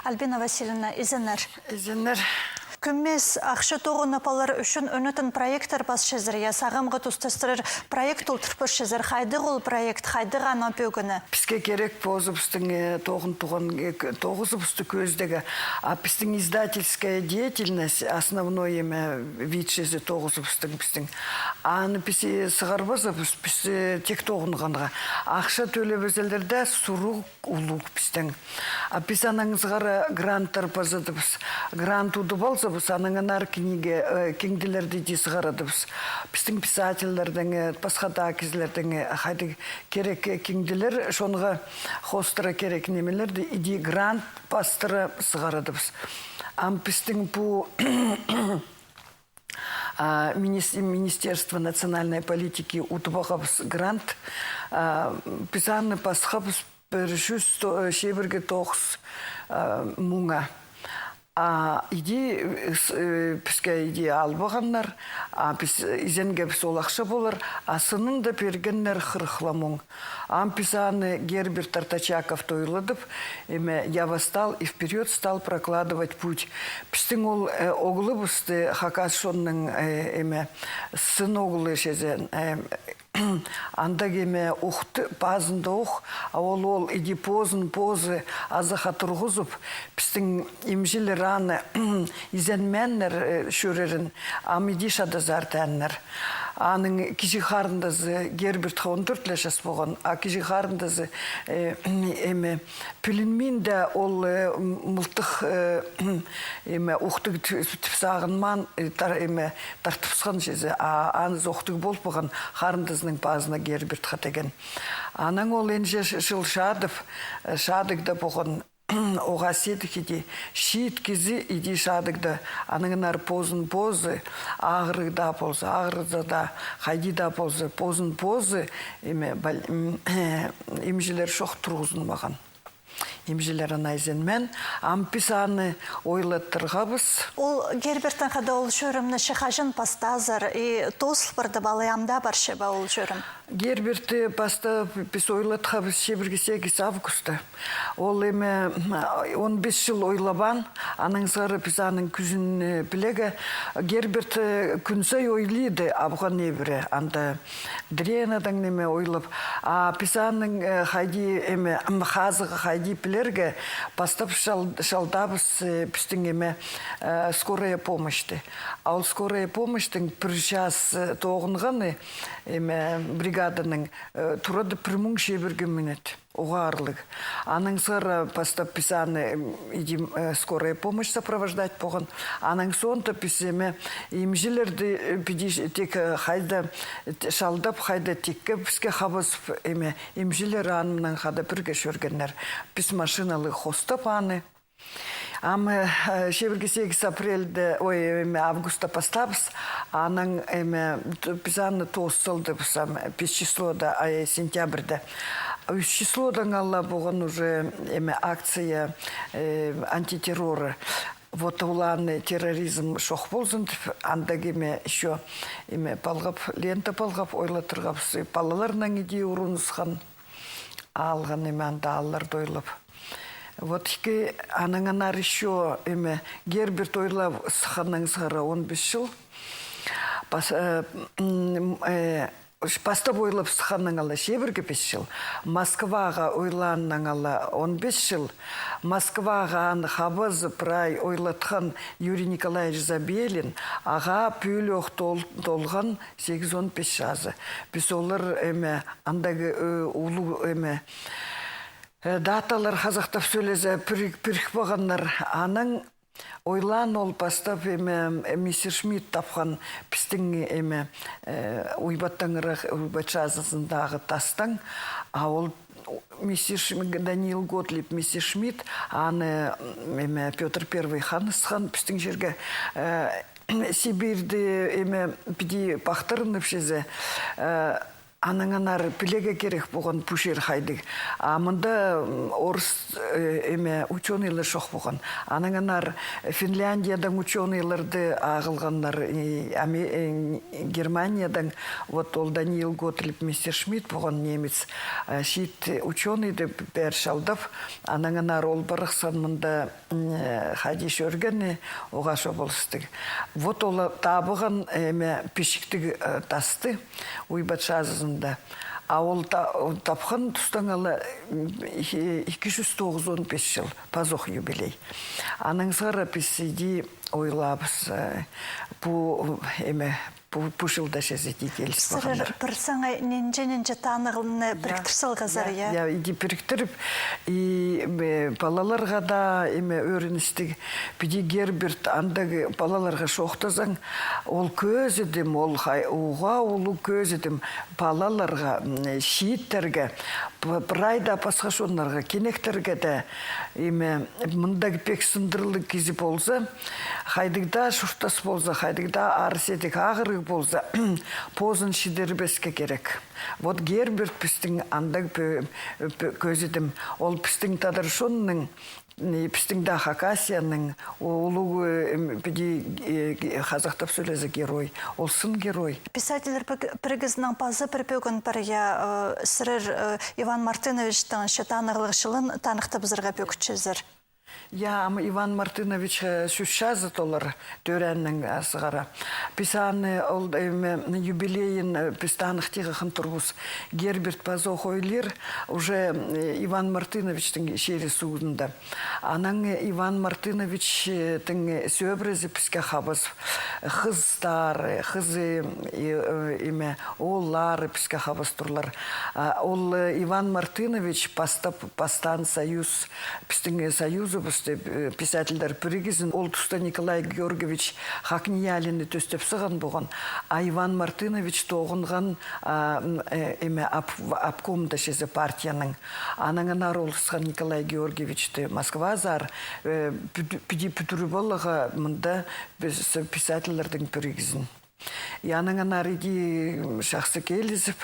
Альбина Васильевна, изенер. Изенер. Күммес ақшы тоғын апалар үшін өнетін проекттер бас шезір. Я сағымғы тұстастырыр проект ұлтырпы шезір. Қайды ғол проект, қайды ғана бөгіні. Бізге керек позыбыстың тоғын тоғызыбысты көздегі. А біздің издательская деятельность, основной вид шезі тоғызыбыстың біздің. Аны бізде сығарбазы біз тек тоғын ғанға. Ақша төлеп өзелерді сұру ұлық біздің. А біз анаңызғара гранттар базадыбыз. Грант ұды болса, біз анаңанар кеңділерді десіғарадыбыз. Біздің писательлердің, басқада кезілердің қайды керек кеңділер, шонға хостыра керек немелерді иди грант бастыра сығарадыбыз. Ам біздің бұл Министерство национальной политики ұтыбағабыз грант, біз аны басқабыз бір жүз шебірге 9 мұңа. Иди бізге иди албағаннар, біз изенге біз олақшы болар, асының да бергеннер қырықламың. Біз аны Герберт Тартачаков тойладып, я восстал и вперед стал прокладывать путь. Біздің ол оғылы бұсты Хакасшонның сын оғылы шезен, анда кеме уқты базында уқ, ол иди позы азаға тұрғызып, біздің имжилер аны изенменнер шөрерін, амиди шадазартаннер. Аның кіші қарындазы Герберт 14 ләшес болған, кіші қарындазы пүлінмен де ол мұлтық ұқтығы түпсағынман тартыпсқан жезі, аныз ұқтығы болып болған қарындазының базына Герберт қатеген. Аның ол енже жыл шадығда болған, оға седікеде шиит кезі иди шадығда аныңынар позы, ағырыда болсы, ағырыда қайдида болсы, позы, емжелер шоқ тұрғызын маған. Емжелерін айзенмен, амписаны ойлаттырғабыз. Ол Герберттен қада ол жөрімні шықажын пастазыр, тослы барды балаямда бар шеба ол жөрім. Герберті паста біз ойлатқабыз 8 августа. Ол 15 жыл ойлабан, аныңызғары біз аның күзін білегі. Герберт күнсай ойлайды абған небірі, анда дренадан неме ойлап. Біз аның қазығы қайди білерге бастап шалдабыз біздің скорая помощьті. Ал скорая помощьтің бір час тоғынғаны бригаданың тұрады 1 шебірге мінет. Оға арлық. Аның сары постап писаны скорая помощь сопровождать поған. Аның сонта писеме имжилерді тек қайда шалдап, қайда текке бізге қабызып имжилер анымнан қада бірге шөргенлер. Біз машиналы хостап аны. Ама 8 апрельде, августа постапс, аның пизаны тоссылды бізам 5 числода, сентябрьде. 3 числодан алла болған уже акция антитеррора. Вот уланы терроризм шоқ болсын, андагеме еще лента палғап, ойлатырғап, балаларынан иде ұрынысқан, алған анда алларды ойлап. Вот анаңанар еще Герберт ойлап сықаныңызғара 15 жыл. Пастап ойлап сықанның ала 5 жыл. Москваға ойланның ала 15 жыл. Москваға аны қабызы прай ойлатқан Юрий Николаевич Забелин аға пүлі оқ толған 8-15 жазы. Біз олар андағы ұлы даталар қазақтап сөйлезе пүрік болғандар аның ойлан ол бастап мистер Шмидт тапқан біздің уйбаттаңырақ уйбат жазысындағы тастың, ол Даниил Готлиб, мистер Шмидт, аны Петр I ханысқан біздің жерге Сибирді біді бақтырынып шезе Анаңанар пилеге керек болған пушер хайдыг. Мында орыс ученыйлар шоқ болған. Анаңанар Финляндиядан ученыйларды ағылғанлар, Германиядан вот ол Даниил Готлиб Мессершмитт болған немец. Шит ученыйды бәр шалдап, анаңанар ол барықсан мында хадиш өргені оғаша болыстық. Вот ол табыған пешіктігі тасты, уйбатшазызын Ауыл тапқан тұстаңалы 295 жыл пазох юбилей. Аның сары пісіді ойлабыз пушылда шезеті келіс бағандар. Сырыр бір саңай ненже танығылыны біріктірсіл ғазар, я? Я иди біріктіріп, балаларға да өріністік біде Герберт андығы балаларға шоқтазан, ол көз едім, ол уға олу көз едім балаларға, шииттерге, прайда пасқашонларға, кенектерге де мұндағы пек сындырылы кезі болса, хайдығда шуштас болса, хайдығда арседік ағыры болса, позын шидербеске керек. Вот Герберт пістің андық көзедім, ол пістің тадаршонның, пістің да Хакасияның, олу қазақтап сөйлезі герой, ол сын герой. Писателер біргізінің пазы бір бөгін бір сырыр Иван Мартыновичтің шетанығылығшылын танықты бізірға бөгітшезір. Я Иван Мартынович шүшшазы толар төрәннің асығара. Писаны ол юбилейін пистанықтығы қынтырғыз Герберт Пазох ойлер уже Иван Мартыновичтің шері суғында. Аның Иван Мартыновичтің сөбірізі піске қабыз қыздар, қызы олар піске қабыз тұрлар. Ол Иван Мартынович пастан союз, пістің союзы писательдер бірігізін. Ол тұста Николай Георгиевич Хакнияліні төстеп сыған болған. Иван Мартынович тоғынған апкомда шезі партияның. Анаңынар олысқан Николай Георгиевичті Москва зар пиди пүтірі болыға мұнда писательдердің бірігізін. Анаңанар иди шақсы келізіп,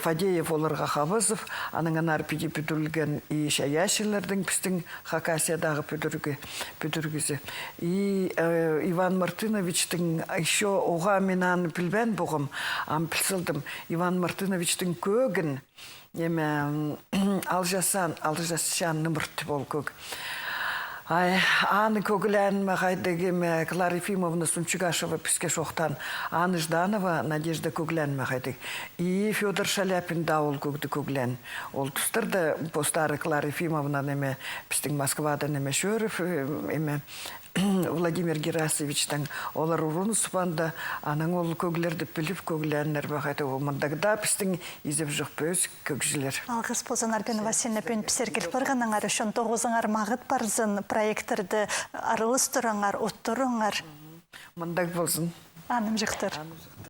Фадеев оларға қабызып, анаңанар пиди пүтірілген шаяшылардың пістің Хакасиядағы пүтіргізі. Иван Мартыновичтің еще оға менаны пілбән бұғым, пілсілдім. Иван Мартыновичтің көгін алжасшан нұмыртты бол көг. Аны көгілән мәғайдығы Клара Ефимовна Сунчугашева піске шоқтан, Аны Жданова Надежда көгілән мәғайдығы. И Федор Шаляпин дауыл көгді көгілән. Ол тұстырды постары Клара Ефимовна пістің Москвада шөріп, Владимир Герасовичтің олар ұрын сұпанда, аның ол көгілерді піліп көгіләнлер бағайды. Мұндағда пістің изеп жүқ бөз көгжілер. Алғыз болзан Арбен Васильна пен пісергел бірғаныңар үшін 9-ыңар мағыт барзын проектерді арылыс тұрыңар, оттырыңар. Мұндаг болсын. Аным жүқтір.